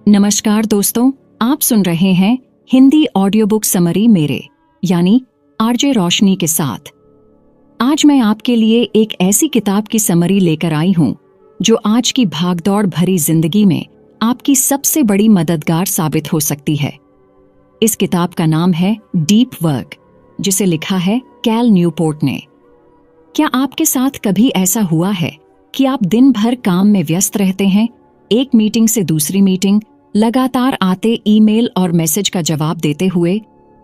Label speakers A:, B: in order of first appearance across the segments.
A: नमस्कार दोस्तों, आप सुन रहे हैं हिंदी ऑडियो बुक समरी मेरे यानी आरजे रोशनी के साथ। आज मैं आपके लिए एक ऐसी किताब की समरी लेकर आई हूं जो आज की भागदौड़ भरी जिंदगी में आपकी सबसे बड़ी मददगार साबित हो सकती है। इस किताब का नाम है डीप वर्क, जिसे लिखा है कैल न्यूपोर्ट ने। क्या आपके साथ कभी ऐसा हुआ है कि आप दिन भर काम में व्यस्त रहते हैं, एक मीटिंग से दूसरी मीटिंग, लगातार आते ईमेल और मैसेज का जवाब देते हुए,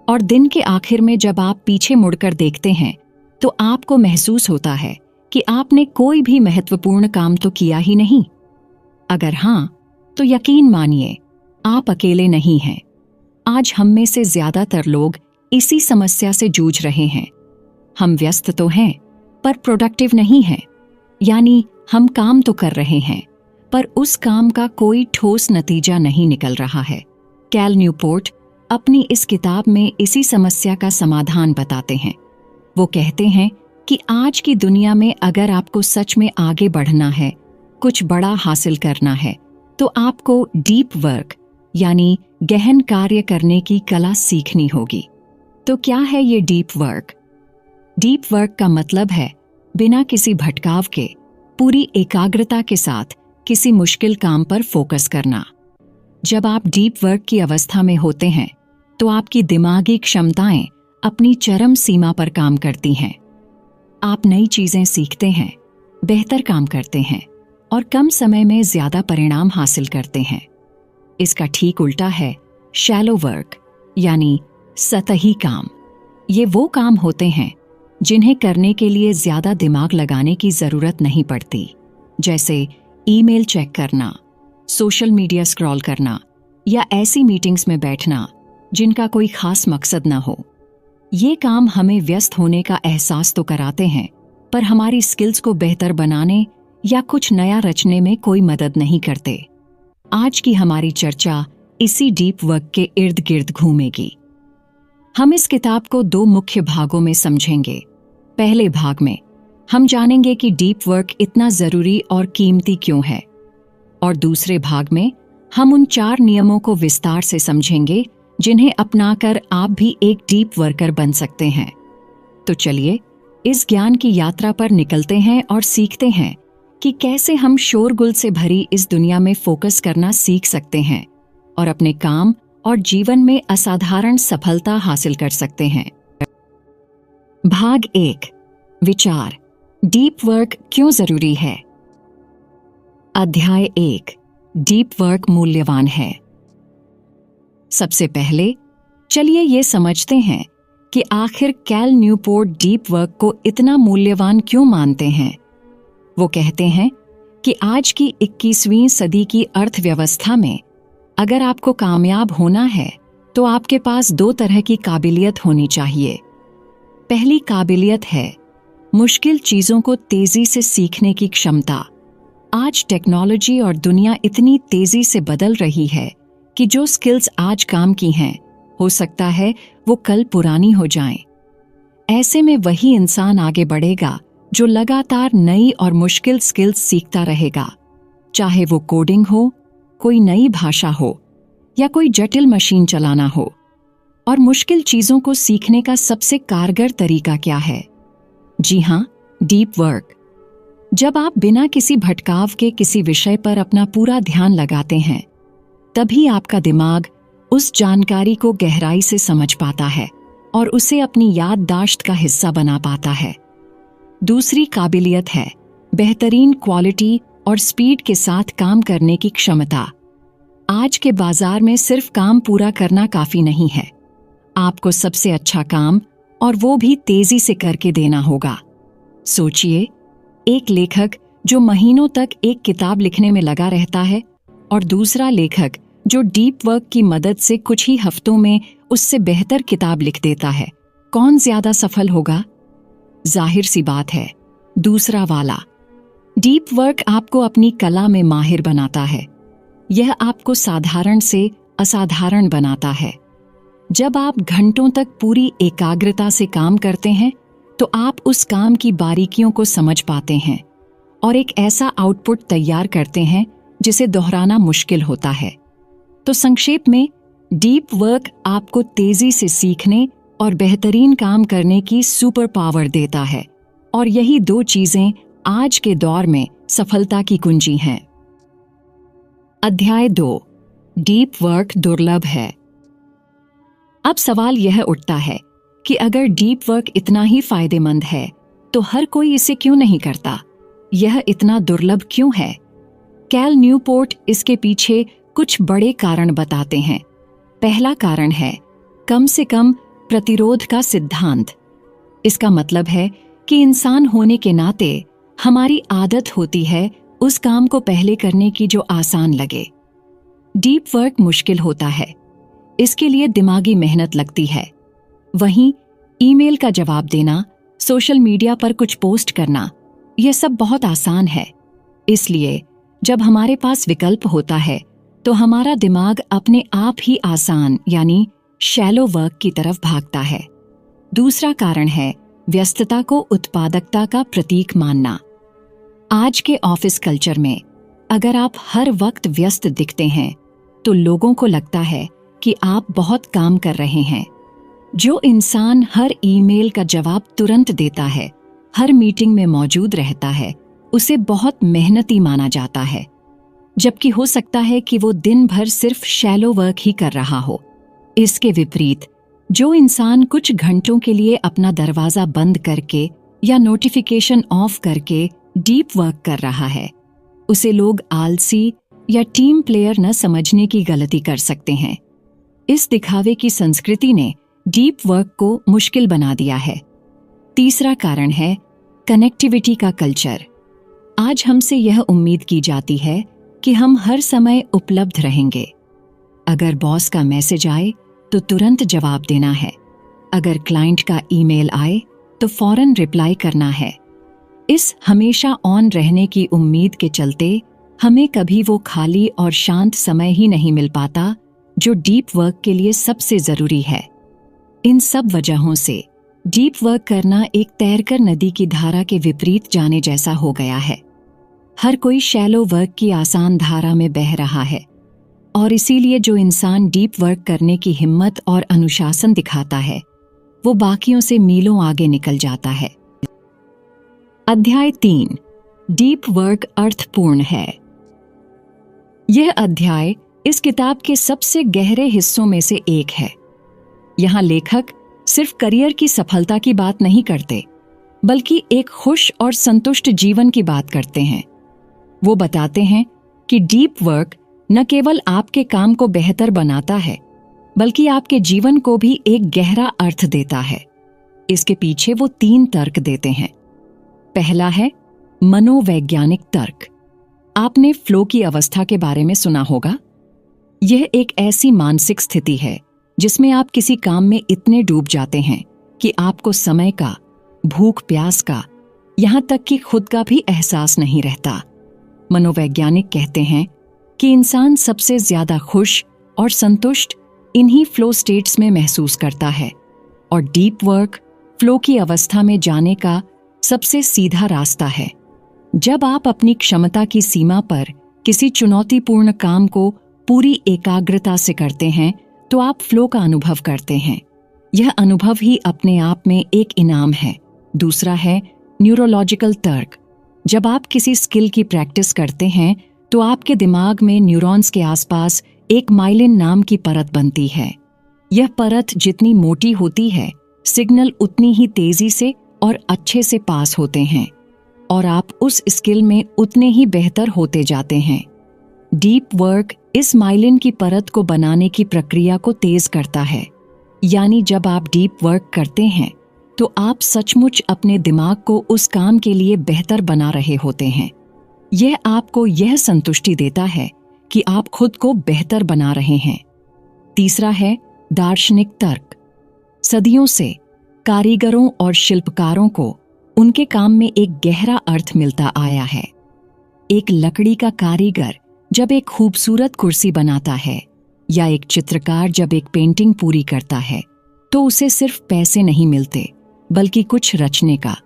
A: और दिन के आखिर में जब आप पीछे मुड़कर देखते हैं तो आपको महसूस होता है कि आपने कोई भी महत्वपूर्ण काम तो किया ही नहीं? अगर हाँ, तो यकीन मानिए आप अकेले नहीं हैं। आज हम में से ज्यादातर लोग इसी समस्या से जूझ रहे हैं। हम व्यस्त तो हैं पर प्रोडक्टिव नहीं हैं, यानी हम काम तो कर रहे हैं पर उस काम का कोई ठोस नतीजा नहीं निकल रहा है। कैल न्यूपोर्ट अपनी इस किताब में इसी समस्या का समाधान बताते हैं। वो कहते हैं कि आज की दुनिया में अगर आपको सच में आगे बढ़ना है, कुछ बड़ा हासिल करना है, तो आपको डीप वर्क यानी गहन कार्य करने की कला सीखनी होगी। तो क्या है ये डीप वर्क? डीप वर्क का मतलब है बिना किसी भटकाव के पूरी एकाग्रता के साथ किसी मुश्किल काम पर फोकस करना। जब आप डीप वर्क की अवस्था में होते हैं तो आपकी दिमागी क्षमताएं अपनी चरम सीमा पर काम करती हैं। आप नई चीजें सीखते हैं, बेहतर काम करते हैं और कम समय में ज्यादा परिणाम हासिल करते हैं। इसका ठीक उल्टा है शैलो वर्क यानी सतही काम। ये वो काम होते हैं जिन्हें करने के लिए ज्यादा दिमाग लगाने की जरूरत नहीं पड़ती, जैसे ईमेल चेक करना, सोशल मीडिया स्क्रॉल करना या ऐसी मीटिंग्स में बैठना जिनका कोई खास मकसद न हो। ये काम हमें व्यस्त होने का एहसास तो कराते हैं, पर हमारी स्किल्स को बेहतर बनाने या कुछ नया रचने में कोई मदद नहीं करते। आज की हमारी चर्चा इसी डीप वर्क के इर्द गिर्द घूमेगी। हम इस किताब को दो मुख्य भागों में समझेंगे। पहले भाग में हम जानेंगे कि डीप वर्क इतना जरूरी और कीमती क्यों है, और दूसरे भाग में हम उन 4 नियमों को विस्तार से समझेंगे जिन्हें अपनाकर आप भी एक डीप वर्कर बन सकते हैं। तो चलिए इस ज्ञान की यात्रा पर निकलते हैं और सीखते हैं कि कैसे हम शोरगुल से भरी इस दुनिया में फोकस करना सीख सकते हैं और अपने काम और जीवन में असाधारण सफलता हासिल कर सकते हैं। भाग 1, विचार, डीप वर्क क्यों जरूरी है। अध्याय 1, डीप वर्क मूल्यवान है। सबसे पहले चलिए ये समझते हैं कि आखिर कैल न्यूपोर्ट डीप वर्क को इतना मूल्यवान क्यों मानते हैं। वो कहते हैं कि आज की 21वीं सदी की अर्थव्यवस्था में अगर आपको कामयाब होना है तो आपके पास 2 तरह की काबिलियत होनी चाहिए। पहली काबिलियत है मुश्किल चीजों को तेजी से सीखने की क्षमता। आज टेक्नोलॉजी और दुनिया इतनी तेजी से बदल रही है कि जो स्किल्स आज काम की हैं, हो सकता है वो कल पुरानी हो जाएं। ऐसे में वही इंसान आगे बढ़ेगा जो लगातार नई और मुश्किल स्किल्स सीखता रहेगा, चाहे वो कोडिंग हो, कोई नई भाषा हो या कोई जटिल मशीन चलाना हो। और मुश्किल चीजों को सीखने का सबसे कारगर तरीका क्या है? जी हाँ, डीप वर्क। जब आप बिना किसी भटकाव के किसी विषय पर अपना पूरा ध्यान लगाते हैं, तभी आपका दिमाग उस जानकारी को गहराई से समझ पाता है और उसे अपनी याददाश्त का हिस्सा बना पाता है। दूसरी काबिलियत है बेहतरीन क्वालिटी और स्पीड के साथ काम करने की क्षमता। आज के बाजार में सिर्फ काम पूरा करना काफी नहीं है। आपको सबसे अच्छा काम और वो भी तेजी से करके देना होगा। सोचिए, एक लेखक जो महीनों तक एक किताब लिखने में लगा रहता है और दूसरा लेखक जो डीप वर्क की मदद से कुछ ही हफ्तों में उससे बेहतर किताब लिख देता है। कौन ज्यादा सफल होगा? जाहिर सी बात है, दूसरा वाला। डीप वर्क आपको अपनी कला में माहिर बनाता है। यह आपको साधारण से असाधारण बनाता है। जब आप घंटों तक पूरी एकाग्रता से काम करते हैं तो आप उस काम की बारीकियों को समझ पाते हैं और एक ऐसा आउटपुट तैयार करते हैं जिसे दोहराना मुश्किल होता है। तो संक्षेप में, डीप वर्क आपको तेजी से सीखने और बेहतरीन काम करने की सुपर पावर देता है, और यही दो चीजें आज के दौर में सफलता की कुंजी हैं। अध्याय 2, डीप वर्क दुर्लभ है। अब सवाल यह उठता है कि अगर डीप वर्क इतना ही फायदेमंद है तो हर कोई इसे क्यों नहीं करता? यह इतना दुर्लभ क्यों है? कैल न्यूपोर्ट इसके पीछे कुछ बड़े कारण बताते हैं। पहला कारण है कम से कम प्रतिरोध का सिद्धांत। इसका मतलब है कि इंसान होने के नाते हमारी आदत होती है उस काम को पहले करने की जो आसान लगे। डीप वर्क मुश्किल होता है, इसके लिए दिमागी मेहनत लगती है। वहीं ईमेल का जवाब देना, सोशल मीडिया पर कुछ पोस्ट करना, यह सब बहुत आसान है। इसलिए जब हमारे पास विकल्प होता है तो हमारा दिमाग अपने आप ही आसान यानी शैलो वर्क की तरफ भागता है। दूसरा कारण है व्यस्तता को उत्पादकता का प्रतीक मानना। आज के ऑफिस कल्चर में अगर आप हर वक्त व्यस्त दिखते हैं तो लोगों को लगता है कि आप बहुत काम कर रहे हैं। जो इंसान हर ईमेल का जवाब तुरंत देता है, हर मीटिंग में मौजूद रहता है, उसे बहुत मेहनती माना जाता है, जबकि हो सकता है कि वो दिन भर सिर्फ शैलो वर्क ही कर रहा हो। इसके विपरीत, जो इंसान कुछ घंटों के लिए अपना दरवाजा बंद करके या नोटिफिकेशन ऑफ करके डीप वर्क कर रहा है, उसे लोग आलसी या टीम प्लेयर न समझने की गलती कर सकते हैं। इस दिखावे की संस्कृति ने डीप वर्क को मुश्किल बना दिया है। तीसरा कारण है कनेक्टिविटी का कल्चर। आज हमसे यह उम्मीद की जाती है कि हम हर समय उपलब्ध रहेंगे। अगर बॉस का मैसेज आए तो तुरंत जवाब देना है, अगर क्लाइंट का ईमेल आए तो फौरन रिप्लाई करना है। इस हमेशा ऑन रहने की उम्मीद के चलते हमें कभी वो खाली और शांत समय ही नहीं मिल पाता जो डीप वर्क के लिए सबसे जरूरी है। इन सब वजहों से डीप वर्क करना एक तैरकर नदी की धारा के विपरीत जाने जैसा हो गया है। हर कोई शैलो वर्क की आसान धारा में बह रहा है, और इसीलिए जो इंसान डीप वर्क करने की हिम्मत और अनुशासन दिखाता है वो बाकियों से मीलों आगे निकल जाता है। अध्याय 3, डीप वर्क अर्थपूर्ण है। यह अध्याय इस किताब के सबसे गहरे हिस्सों में से एक है। यहाँ लेखक सिर्फ करियर की सफलता की बात नहीं करते, बल्कि एक खुश और संतुष्ट जीवन की बात करते हैं। वो बताते हैं कि डीप वर्क न केवल आपके काम को बेहतर बनाता है, बल्कि आपके जीवन को भी एक गहरा अर्थ देता है। इसके पीछे वो 3 तर्क देते हैं। पहला है मनोवैज्ञानिक तर्क। आपने फ्लो की अवस्था के बारे में सुना होगा। यह एक ऐसी मानसिक स्थिति है जिसमें आप किसी काम में इतने डूब जाते हैं कि आपको समय का, भूख प्यास का, यहां तक कि खुद का भी एहसास नहीं रहता। मनोवैज्ञानिक कहते हैं कि इंसान सबसे ज्यादा खुश और संतुष्ट इन्हीं फ्लो स्टेट्स में महसूस करता है, और डीप वर्क फ्लो की अवस्था में जाने का सबसे सीधा रास्ता है। जब आप अपनी क्षमता की सीमा पर किसी चुनौतीपूर्ण काम को पूरी एकाग्रता से करते हैं तो आप फ्लो का अनुभव करते हैं। यह अनुभव ही अपने आप में एक इनाम है। दूसरा है न्यूरोलॉजिकल तर्क। जब आप किसी स्किल की प्रैक्टिस करते हैं तो आपके दिमाग में न्यूरॉन्स के आसपास एक माइलिन नाम की परत बनती है। यह परत जितनी मोटी होती है, सिग्नल उतनी ही तेजी से और अच्छे से पास होते हैं, और आप उस स्किल में उतने ही बेहतर होते जाते हैं। डीप वर्क इस माइलिन की परत को बनाने की प्रक्रिया को तेज करता है। यानी जब आप डीप वर्क करते हैं तो आप सचमुच अपने दिमाग को उस काम के लिए बेहतर बना रहे होते हैं। यह आपको यह संतुष्टि देता है कि आप खुद को बेहतर बना रहे हैं। तीसरा है दार्शनिक तर्क। सदियों से कारीगरों और शिल्पकारों को उनके काम में एक गहरा अर्थ मिलता आया है। एक लकड़ी का कारीगर जब एक खूबसूरत कुर्सी बनाता है या एक चित्रकार जब एक पेंटिंग पूरी करता है तो उसे सिर्फ पैसे नहीं मिलते, बल्कि कुछ रचने का,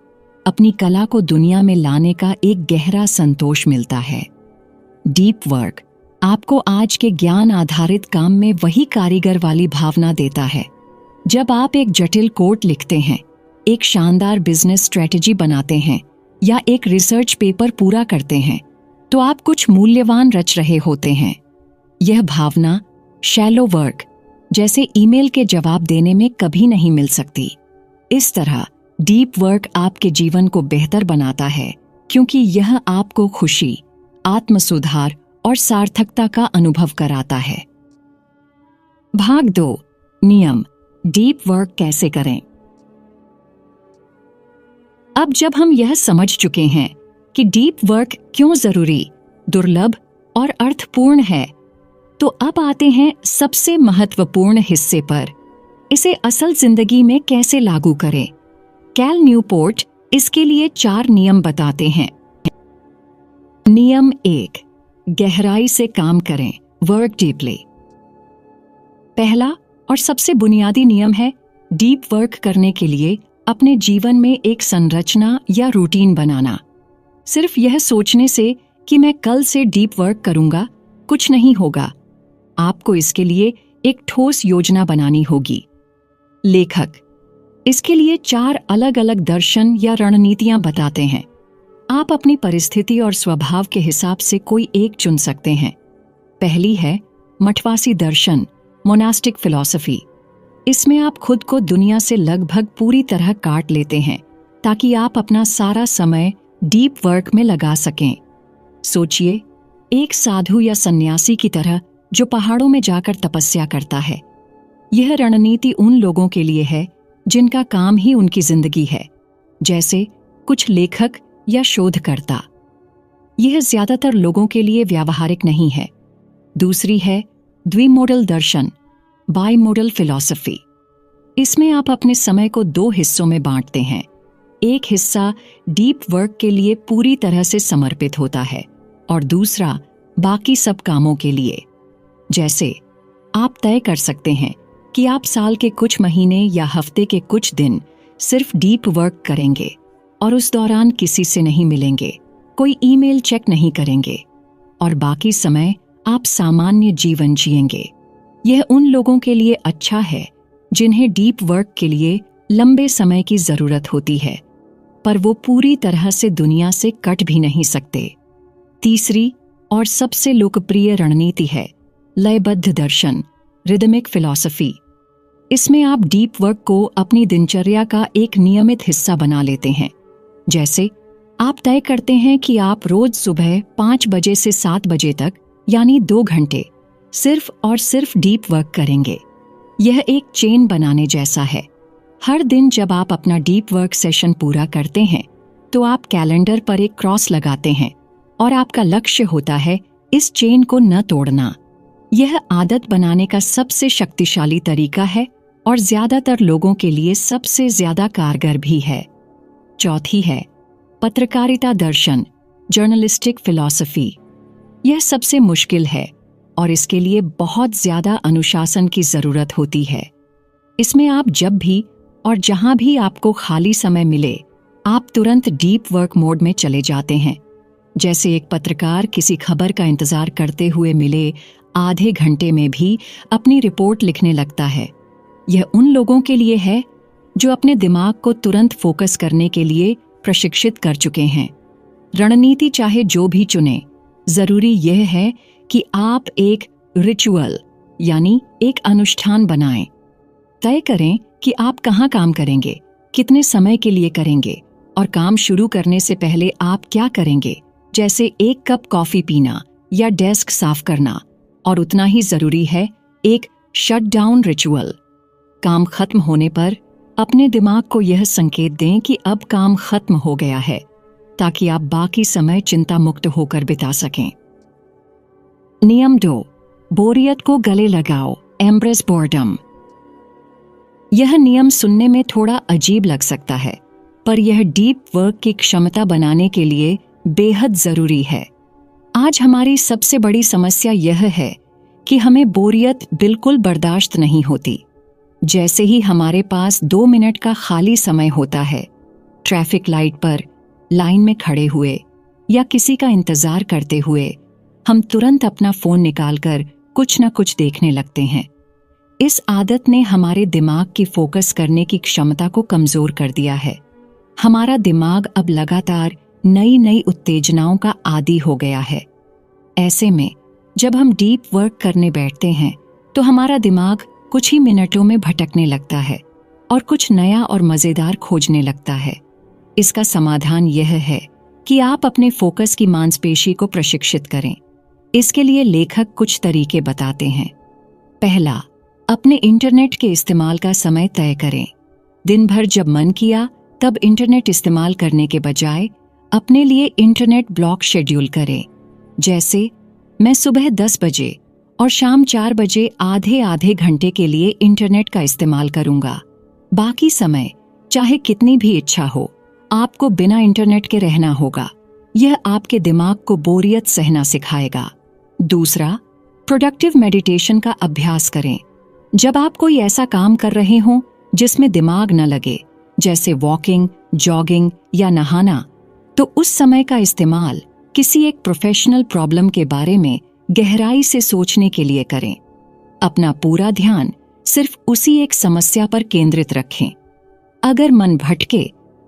A: अपनी कला को दुनिया में लाने का एक गहरा संतोष मिलता है। डीप वर्क आपको आज के ज्ञान आधारित काम में वही कारीगर वाली भावना देता है। जब आप एक जटिल कोड लिखते हैं, एक शानदार बिजनेस स्ट्रेटजी बनाते हैं या एक रिसर्च पेपर पूरा करते हैं, तो आप कुछ मूल्यवान रच रहे होते हैं। यह भावना शैलो वर्क जैसे ईमेल के जवाब देने में कभी नहीं मिल सकती। इस तरह डीप वर्क आपके जीवन को बेहतर बनाता है, क्योंकि यह आपको खुशी, आत्मसुधार और सार्थकता का अनुभव कराता है। भाग 2, नियम, डीप वर्क कैसे करें। अब जब हम यह समझ चुके हैं कि डीप वर्क क्यों जरूरी, दुर्लभ और अर्थपूर्ण है, तो अब आते हैं सबसे महत्वपूर्ण हिस्से पर, इसे असल जिंदगी में कैसे लागू करें। कैल न्यूपोर्ट इसके लिए 4 नियम बताते हैं। नियम 1, गहराई से काम करें, वर्क डीपली। पहला और सबसे बुनियादी नियम है, डीप वर्क करने के लिए अपने जीवन में एक संरचना या रूटीन बनाना। सिर्फ यह सोचने से कि मैं कल से डीप वर्क करूंगा, कुछ नहीं होगा। आपको इसके लिए एक ठोस योजना बनानी होगी। लेखक इसके लिए 4 अलग अलग दर्शन या रणनीतियां बताते हैं। आप अपनी परिस्थिति और स्वभाव के हिसाब से कोई एक चुन सकते हैं। पहली है मठवासी दर्शन, मोनास्टिक फिलॉसफी। इसमें आप खुद को दुनिया से लगभग पूरी तरह काट लेते हैं, ताकि आप अपना सारा समय डीप वर्क में लगा सकें। सोचिए, एक साधु या सन्यासी की तरह जो पहाड़ों में जाकर तपस्या करता है। यह रणनीति उन लोगों के लिए है जिनका काम ही उनकी जिंदगी है, जैसे कुछ लेखक या शोधकर्ता। यह ज्यादातर लोगों के लिए व्यावहारिक नहीं है। दूसरी है द्विमोडल दर्शन, बाइमोडल फिलॉसफी। इसमें आप अपने समय को 2 हिस्सों में बांटते हैं। एक हिस्सा डीप वर्क के लिए पूरी तरह से समर्पित होता है और दूसरा बाकी सब कामों के लिए। जैसे आप तय कर सकते हैं कि आप साल के कुछ महीने या हफ्ते के कुछ दिन सिर्फ डीप वर्क करेंगे और उस दौरान किसी से नहीं मिलेंगे, कोई ईमेल चेक नहीं करेंगे और बाकी समय आप सामान्य जीवन जिएंगे। यह उन लोगों के लिए अच्छा है जिन्हें डीप वर्क के लिए लंबे समय की जरूरत होती है, पर वो पूरी तरह से दुनिया से कट भी नहीं सकते। तीसरी और सबसे लोकप्रिय रणनीति है लयबद्ध दर्शन, रिदमिक फिलॉसफी। इसमें आप डीप वर्क को अपनी दिनचर्या का एक नियमित हिस्सा बना लेते हैं। जैसे आप तय करते हैं कि आप रोज सुबह 5 बजे से 7 बजे तक, यानी 2 घंटे सिर्फ और सिर्फ डीप वर्क करेंगे। यह एक चेन बनाने जैसा है। हर दिन जब आप अपना डीप वर्क सेशन पूरा करते हैं, तो आप कैलेंडर पर एक क्रॉस लगाते हैं और आपका लक्ष्य होता है इस चेन को न तोड़ना। यह आदत बनाने का सबसे शक्तिशाली तरीका है और ज्यादातर लोगों के लिए सबसे ज्यादा कारगर भी है। चौथी है पत्रकारिता दर्शन, जर्नलिस्टिक फिलॉसफी। यह सबसे मुश्किल है और इसके लिए बहुत ज्यादा अनुशासन की जरूरत होती है। इसमें आप जब भी और जहां भी आपको खाली समय मिले, आप तुरंत डीप वर्क मोड में चले जाते हैं। जैसे एक पत्रकार किसी खबर का इंतजार करते हुए मिले आधे घंटे में भी अपनी रिपोर्ट लिखने लगता है। यह उन लोगों के लिए है जो अपने दिमाग को तुरंत फोकस करने के लिए प्रशिक्षित कर चुके हैं। रणनीति चाहे जो भी चुने, जरूरी यह है कि आप एक रिचुअल यानी एक अनुष्ठान बनाएं। तय करें कि आप कहाँ काम करेंगे, कितने समय के लिए करेंगे और काम शुरू करने से पहले आप क्या करेंगे, जैसे 1 कप कॉफी पीना या डेस्क साफ करना। और उतना ही जरूरी है एक शट डाउन रिचुअल। काम खत्म होने पर अपने दिमाग को यह संकेत दें कि अब काम खत्म हो गया है, ताकि आप बाकी समय चिंता मुक्त होकर बिता सकें। नियम 2, बोरियत को गले लगाओ, एम्ब्रेस बोर्डम। यह नियम सुनने में थोड़ा अजीब लग सकता है, पर यह डीप वर्क की क्षमता बनाने के लिए बेहद जरूरी है। आज हमारी सबसे बड़ी समस्या यह है कि हमें बोरियत बिल्कुल बर्दाश्त नहीं होती। जैसे ही हमारे पास 2 मिनट का खाली समय होता है, ट्रैफिक लाइट पर लाइन में खड़े हुए या किसी का इंतजार करते हुए, हम तुरंत अपना फोन निकालकर कुछ न कुछ देखने लगते हैं। इस आदत ने हमारे दिमाग की फोकस करने की क्षमता को कमजोर कर दिया है। हमारा दिमाग अब लगातार नई नई उत्तेजनाओं का आदी हो गया है। ऐसे में जब हम डीप वर्क करने बैठते हैं तो हमारा दिमाग कुछ ही मिनटों में भटकने लगता है और कुछ नया और मजेदार खोजने लगता है। इसका समाधान यह है कि आप अपने फोकस की मांसपेशी को प्रशिक्षित करें। इसके लिए लेखक कुछ तरीके बताते हैं। पहला, अपने इंटरनेट के इस्तेमाल का समय तय करें। दिन भर जब मन किया तब इंटरनेट इस्तेमाल करने के बजाय अपने लिए इंटरनेट ब्लॉक शेड्यूल करें। जैसे मैं सुबह 10 बजे और शाम 4 बजे आधे आधे घंटे के लिए इंटरनेट का इस्तेमाल करूंगा। बाकी समय चाहे कितनी भी इच्छा हो, आपको बिना इंटरनेट के रहना होगा। यह आपके दिमाग को बोरियत सहना सिखाएगा। दूसरा, प्रोडक्टिव मेडिटेशन का अभ्यास करें। जब आप कोई ऐसा काम कर रहे हो जिसमें दिमाग न लगे, जैसे वॉकिंग, जॉगिंग या नहाना, तो उस समय का इस्तेमाल किसी एक प्रोफेशनल प्रॉब्लम के बारे में गहराई से सोचने के लिए करें। अपना पूरा ध्यान सिर्फ उसी एक समस्या पर केंद्रित रखें। अगर मन भटके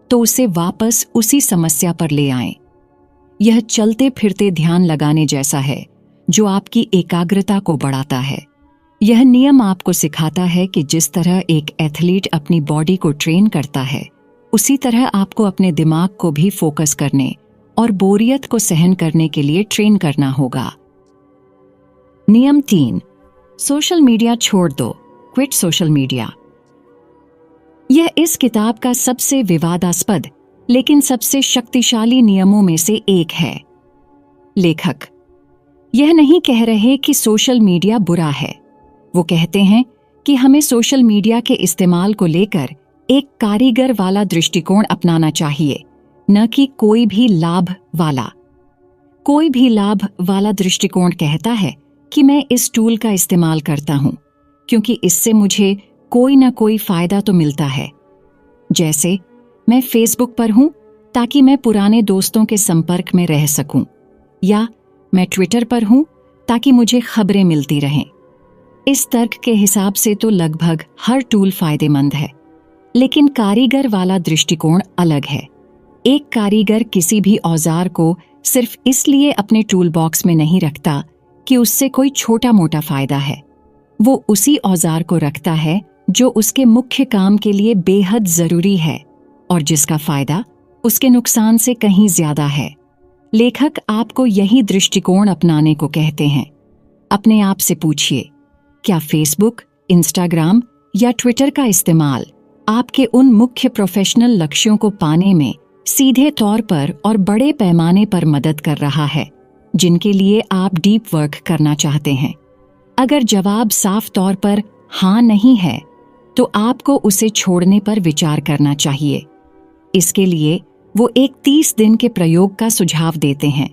A: तो उसे वापस उसी समस्या पर ले आएं। यह चलते फिरते ध्यान लगाने जैसा है जो आपकी एकाग्रता को बढ़ाता है। यह नियम आपको सिखाता है कि जिस तरह एक एथलीट अपनी बॉडी को ट्रेन करता है, उसी तरह आपको अपने दिमाग को भी फोकस करने और बोरियत को सहन करने के लिए ट्रेन करना होगा। नियम 3, सोशल मीडिया छोड़ दो। Quit social media. यह इस किताब का सबसे विवादास्पद लेकिन सबसे शक्तिशाली नियमों में से एक है। लेखक यह नहीं कह रहे कि सोशल मीडिया बुरा है। वो कहते हैं कि हमें सोशल मीडिया के इस्तेमाल को लेकर एक कारीगर वाला दृष्टिकोण अपनाना चाहिए, न कि कोई भी लाभ वाला। कोई भी लाभ वाला दृष्टिकोण कहता है कि मैं इस टूल का इस्तेमाल करता हूं क्योंकि इससे मुझे कोई ना कोई फायदा तो मिलता है। जैसे मैं फेसबुक पर हूं ताकि मैं पुराने दोस्तों के संपर्क में रह सकूं, या मैं ट्विटर पर हूं ताकि मुझे खबरें मिलती रहें। इस तर्क के हिसाब से तो लगभग हर टूल फायदेमंद है, लेकिन कारीगर वाला दृष्टिकोण अलग है। एक कारीगर किसी भी औजार को सिर्फ इसलिए अपने टूल बॉक्स में नहीं रखता कि उससे कोई छोटा मोटा फायदा है। वो उसी औजार को रखता है जो उसके मुख्य काम के लिए बेहद जरूरी है और जिसका फायदा उसके नुकसान से कहीं ज्यादा है। लेखक आपको यही दृष्टिकोण अपनाने को कहते हैं। अपने आप से पूछिए, क्या फेसबुक, इंस्टाग्राम या ट्विटर का इस्तेमाल आपके उन मुख्य प्रोफेशनल लक्ष्यों को पाने में सीधे तौर पर और बड़े पैमाने पर मदद कर रहा है जिनके लिए आप डीप वर्क करना चाहते हैं? अगर जवाब साफ तौर पर हाँ नहीं है, तो आपको उसे छोड़ने पर विचार करना चाहिए। इसके लिए वो एक 30 दिन के प्रयोग का सुझाव देते हैं।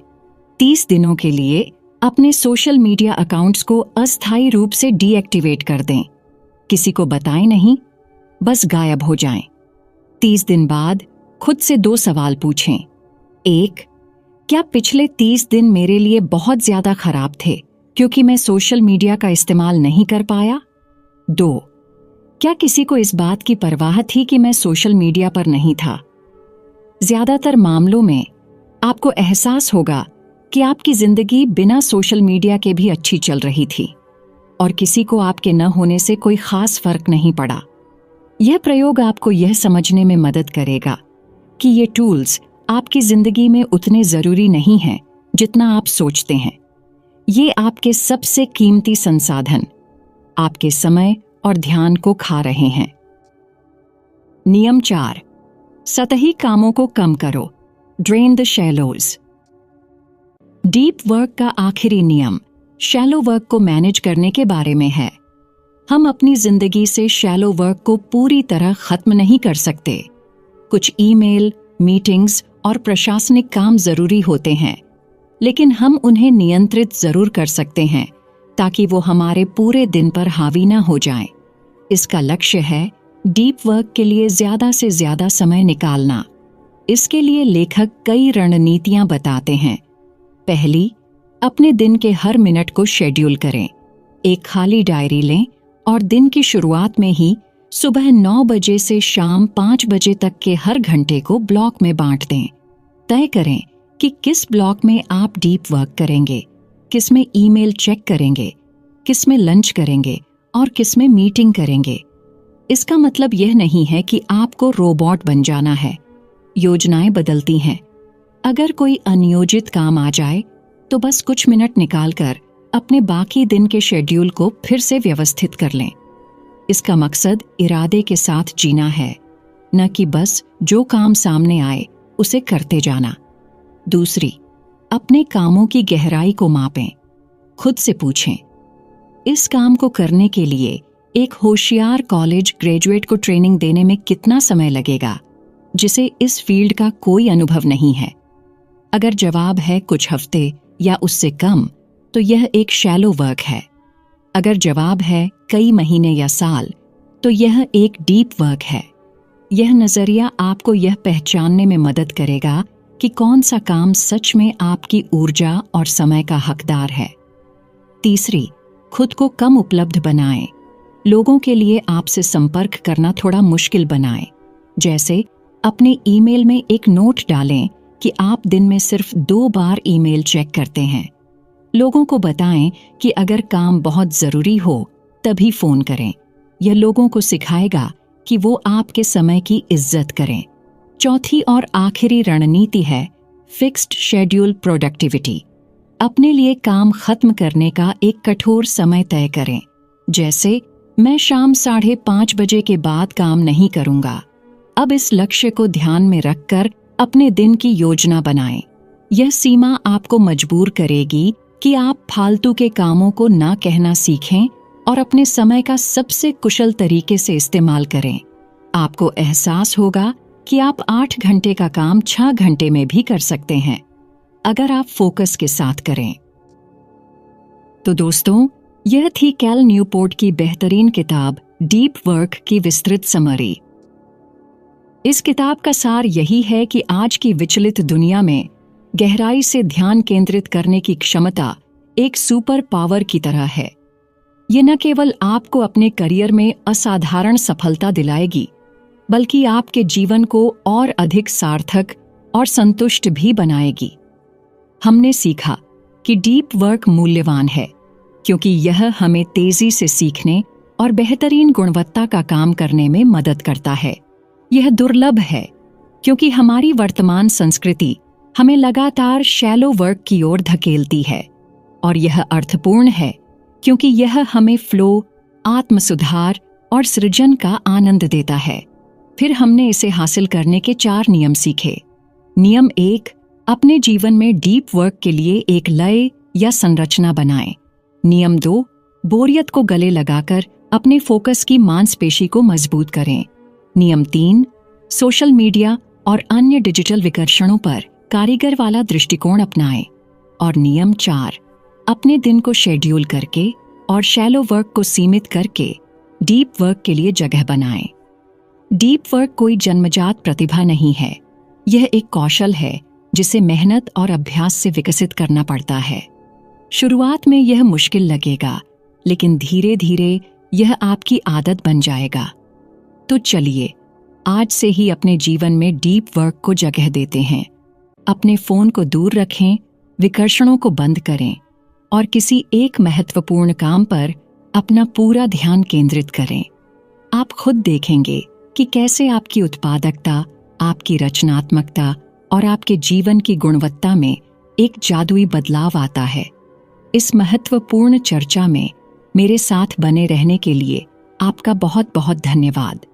A: 30 दिनों के लिए अपने सोशल मीडिया अकाउंट्स को अस्थायी रूप से डीएक्टिवेट कर दें। किसी को बताएं नहीं, बस गायब हो जाएं। 30 दिन बाद खुद से 2 सवाल पूछें। 1, क्या पिछले 30 दिन मेरे लिए बहुत ज्यादा खराब थे क्योंकि मैं सोशल मीडिया का इस्तेमाल नहीं कर पाया? 2, क्या किसी को इस बात की परवाह थी कि मैं सोशल मीडिया पर नहीं था? ज्यादातर मामलों में आपको एहसास होगा कि आपकी जिंदगी बिना सोशल मीडिया के भी अच्छी चल रही थी और किसी को आपके न होने से कोई खास फर्क नहीं पड़ा। यह प्रयोग आपको यह समझने में मदद करेगा कि ये टूल्स आपकी जिंदगी में उतने जरूरी नहीं हैं जितना आप सोचते हैं। ये आपके सबसे कीमती संसाधन, आपके समय और ध्यान को खा रहे हैं। नियम 4, सतही कामों को कम करो। Drain the shallows. Deep work का आखिरी नियम शैलो वर्क को मैनेज करने के बारे में है। हम अपनी जिंदगी से शैलो वर्क को पूरी तरह खत्म नहीं कर सकते। कुछ ईमेल, मीटिंग्स और प्रशासनिक काम जरूरी होते हैं, लेकिन हम उन्हें नियंत्रित जरूर कर सकते हैं ताकि वो हमारे पूरे दिन पर हावी न हो जाएं। इसका लक्ष्य है डीप वर्क के लिए ज्यादा से ज्यादा समय निकालना। इसके लिए लेखक कई रणनीतियां बताते हैं। पहली, अपने दिन के हर मिनट को शेड्यूल करें। एक खाली डायरी लें और दिन की शुरुआत में ही सुबह 9 बजे से शाम 5 बजे तक के हर घंटे को ब्लॉक में बांट दें। तय करें कि किस ब्लॉक में आप डीप वर्क करेंगे, किस में ईमेल चेक करेंगे, किस में लंच करेंगे और किस में मीटिंग करेंगे। इसका मतलब यह नहीं है कि आपको रोबोट बन जाना है। योजनाएं बदलती हैं। अगर कोई अनियोजित काम आ जाए तो बस कुछ मिनट निकालकर अपने बाकी दिन के शेड्यूल को फिर से व्यवस्थित कर लें। इसका मकसद इरादे के साथ जीना है, न कि बस जो काम सामने आए उसे करते जाना। दूसरी, अपने कामों की गहराई को मापें। खुद से पूछें, इस काम को करने के लिए एक होशियार कॉलेज ग्रेजुएट को ट्रेनिंग देने में कितना समय लगेगा, जिसे इस फील्ड का कोई अनुभव नहीं है? अगर जवाब है कुछ हफ्ते या उससे कम, तो यह एक शैलो वर्क है। अगर जवाब है कई महीने या साल, तो यह एक डीप वर्क है। यह नजरिया आपको यह पहचानने में मदद करेगा कि कौन सा काम सच में आपकी ऊर्जा और समय का हकदार है। तीसरी, खुद को कम उपलब्ध बनाएं। लोगों के लिए आपसे संपर्क करना थोड़ा मुश्किल बनाएं। जैसे अपने ईमेल में एक नोट डालें कि आप दिन में सिर्फ 2 बार ईमेल चेक करते हैं। लोगों को बताएं कि अगर काम बहुत जरूरी हो तभी फोन करें। यह लोगों को सिखाएगा कि वो आपके समय की इज्जत करें। चौथी और आखिरी रणनीति है फिक्स्ड शेड्यूल प्रोडक्टिविटी। अपने लिए काम खत्म करने का एक कठोर समय तय करें। जैसे मैं शाम 5:30 बजे के बाद काम नहीं करूंगा। अब इस लक्ष्य को ध्यान में रखकर अपने दिन की योजना बनाएं। यह सीमा आपको मजबूर करेगी कि आप फालतू के कामों को ना कहना सीखें और अपने समय का सबसे कुशल तरीके से इस्तेमाल करें। आपको एहसास होगा कि आप 8 घंटे का काम 6 घंटे में भी कर सकते हैं, अगर आप फोकस के साथ करें। तो दोस्तों, यह थी कैल न्यूपोर्ट की बेहतरीन किताब डीप वर्क की विस्तृत समरी। इस किताब का सार यही है कि आज की विचलित दुनिया में गहराई से ध्यान केंद्रित करने की क्षमता एक सुपर पावर की तरह है। ये न केवल आपको अपने करियर में असाधारण सफलता दिलाएगी, बल्कि आपके जीवन को और अधिक सार्थक और संतुष्ट भी बनाएगी। हमने सीखा कि डीप वर्क मूल्यवान है, क्योंकि यह हमें तेजी से सीखने और बेहतरीन गुणवत्ता का काम करने में मदद करता है। यह दुर्लभ है, क्योंकि हमारी वर्तमान संस्कृति हमें लगातार शैलो वर्क की ओर धकेलती है, और यह अर्थपूर्ण है क्योंकि यह हमें फ्लो, आत्मसुधार और सृजन का आनंद देता है। फिर हमने इसे हासिल करने के 4 नियम सीखे। नियम 1, अपने जीवन में डीप वर्क के लिए एक लय या संरचना बनाएं। नियम 2, बोरियत को गले लगाकर अपने फोकस की मांसपेशी को मजबूत करें। नियम 3, सोशल मीडिया और अन्य डिजिटल विकर्षणों पर कारीगर वाला दृष्टिकोण अपनाएं। और नियम 4, अपने दिन को शेड्यूल करके और शैलो वर्क को सीमित करके डीप वर्क के लिए जगह बनाएं। डीप वर्क कोई जन्मजात प्रतिभा नहीं है, यह एक कौशल है जिसे मेहनत और अभ्यास से विकसित करना पड़ता है। शुरुआत में यह मुश्किल लगेगा, लेकिन धीरे धीरे यह आपकी आदत बन जाएगा। तो चलिए, आज से ही अपने जीवन में डीप वर्क को जगह देते हैं। अपने फोन को दूर रखें, विकर्षणों को बंद करें और किसी एक महत्वपूर्ण काम पर अपना पूरा ध्यान केंद्रित करें। आप खुद देखेंगे कि कैसे आपकी उत्पादकता, आपकी रचनात्मकता और आपके जीवन की गुणवत्ता में एक जादुई बदलाव आता है। इस महत्वपूर्ण चर्चा में मेरे साथ बने रहने के लिए आपका बहुत बहुत धन्यवाद।